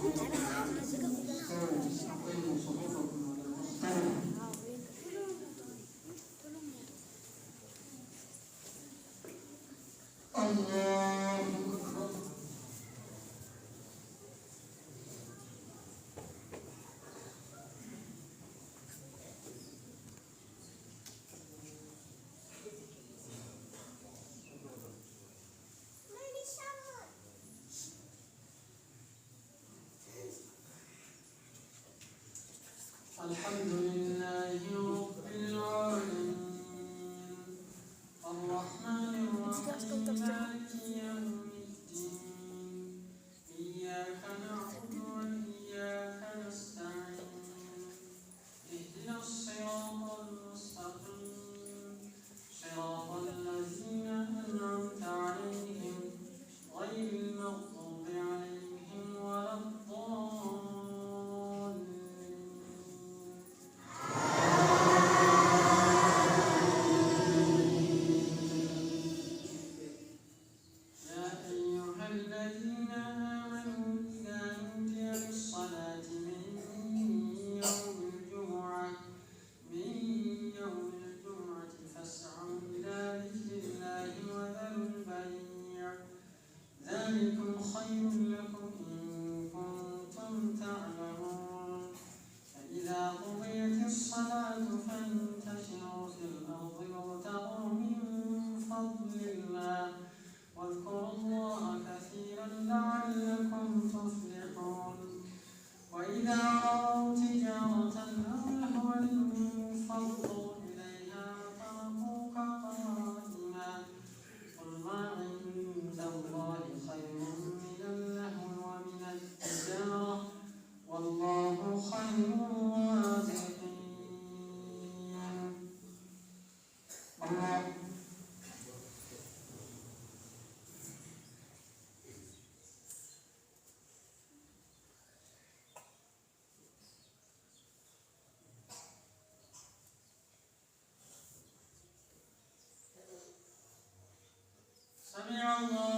استووا صفوفكم على المستوى. الله أكبر. الحمد لله رب العالمين الرحمن الرحيم مالك يوم الدين إياك نعبد وإياك نستعين اهدنا الصراط المستقيم صراط الذين أنعمت عليهم غير المغضوب عليهم ولا الضالين. الذين آمنوا إذا نودي للصلاة من يوم الجمعة فاسعوا إلى ذكر الله وذروا البيع ذلكم خير لكم إن كنتم تعلمون. فإذا قضيت الصلاة فانتشروا في الأرض وابتغوا من فضل الله واذكروا الله كثيرا لعلكم تفلحون. وإذا رأوا تجارة أو لهوا انفضوا إليها وتركوك قائما قل ما عند الله خير من اللهو ومن التجارة والله خير الرازقين. الله سمع الله